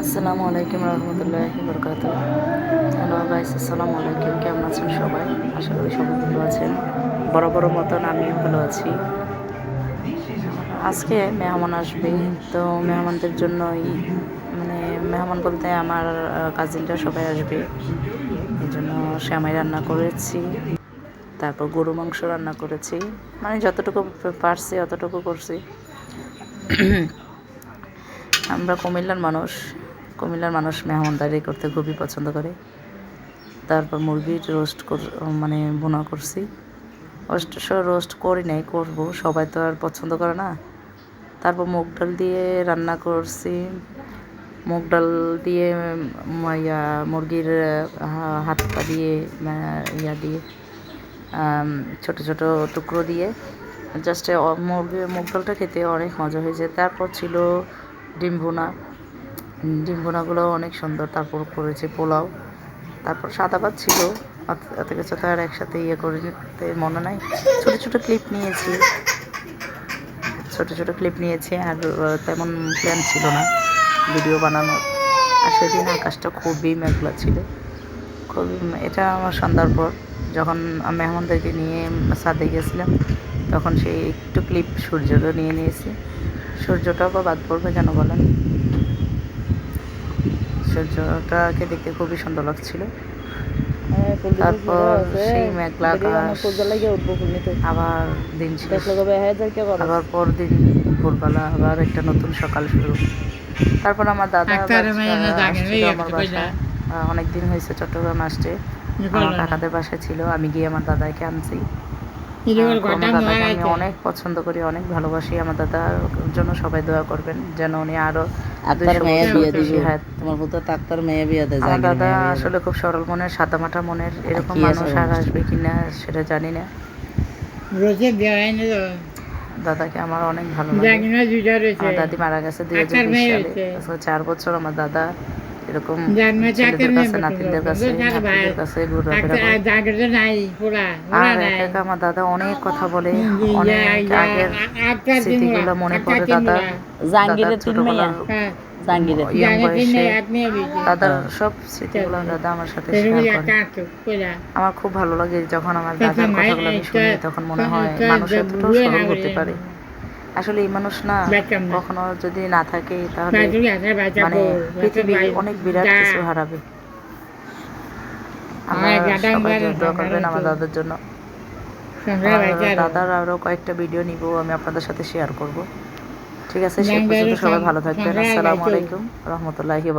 আসসালামু আলাইকুম রহমতুল্লাহি বরকাতুহু। হ্যালো গাইস, আসসালামু আলাইকুম। কেমন আছেন সবাই? আশা করি সবাই ভালো আছেন। বড় বড় মতন আমিও ভালো আছি। আজকে মেহমান আসবে, তো মেহমানদের জন্যই মানে মেহমান বলতে আমার কাজিনরা সবাই আসবে, এই জন্য সেমাই রান্না করেছি, তারপর গরু মাংস রান্না করেছি, মানে যতটুকু পারছি অতটুকু করছি। আমরা কুমিল্লার মানুষ মেহমানদারি করতে খুবই পছন্দ করে। তারপর মুরগির রোস্ট মানে ভুনা করছি। রোস্ট করি নাই, করবো, সবাই তো আর পছন্দ করে না। তারপর মুগ ডাল দিয়ে রান্না করছি। মুগ ডাল দিয়ে মুরগির হাত পা দিয়ে দিয়ে ছোট ছোট টুকরো দিয়ে জাস্ট মুগ ডালটা খেতে অনেক মজা হয়েছে। তারপর ছিল ডিম ভুনাগুলো অনেক সুন্দর। তারপর করেছি পোলাও, তারপর সাদা ভাত ছিল। এত কিছু তো আর একসাথে করে নিতে মনে নাই। ছোট ছোট ক্লিপ নিয়েছি আর তেমন প্ল্যান ছিল না ভিডিও বানানোর। আর সেদিন আকাশটা খুবই মেঘলা ছিল, এটা আমার সন্ধ্যার পর যখন মেহমানদেরকে নিয়ে ছাদে গেছিলাম, তখন সেই একটু ক্লিপ সূর্যটা নিয়ে নিয়েছি। সূর্যটাও বা বাদ পড়বে কেন বলেন? সূর্যটাকে দেখতে খুবই সুন্দর লাগছিল। তারপর সেই মেঘলা আকাশ, আবার দিন শেষ, আবার পরদিন ভোরবেলা আবার একটা নতুন সকাল শুরু। তারপর আমার দাদা আসছিল আমার বাসায়। অনেকদিন হয়েছে চট্টগ্রাম আসছে, আমার কাকাদের বাসায় ছিল। আমি গিয়ে আমার দাদাকে আনছি। আমার দাদাকে আমি অনেক পছন্দ করি, অনেক ভালোবাসি। আমার দাদার জন্য সবাই দোয়া করবেন যেন উনি আরো আমার দাদা আসলে খুব সরল মনের, সাদামাটা মনের। এরকম মানুষ আর আসবে কিনা সেটা জানি না। দাদাকে আমার অনেক ভালো লাগে। আমার দাদি মারা গেছে 2020 সালে। 4 বছর আমার দাদা এরকম ছেলেদের কাছে, নাতিনদের কাছে ঘোরাফেরা করে। আর একা আমার দাদা অনেক কথা বলে, অনেক আগের স্মৃতিগুলো মনে পড়ে। দাদার ছোটবেলার ইয়ং বয়সে দাদার সব স্মৃতিগুলো দাদা আমার সাথে শেয়ার করে। আমার খুব ভালো লাগে যখন আমার দাদার কথাগুলো আমি শুনি, তখন মনে হয় মানুষ এতটাও সরল হতে পারে। আসলে এই মানুষ না কখনো যদি না থাকে তাহলে মানে পৃথিবী অনেক বিরাট কিছু হারাবে। আমরা সবাই দোয়া করবেন আমার দাদার জন্য। দাদার আরও কয়েকটা ভিডিও নিব, আমি আপনাদের সাথে শেয়ার করব। ঠিক আছে, সে পর্যন্ত সবাই ভালো থাকবেন। আসসালামু আলাইকুম রহমতুল্লাহি।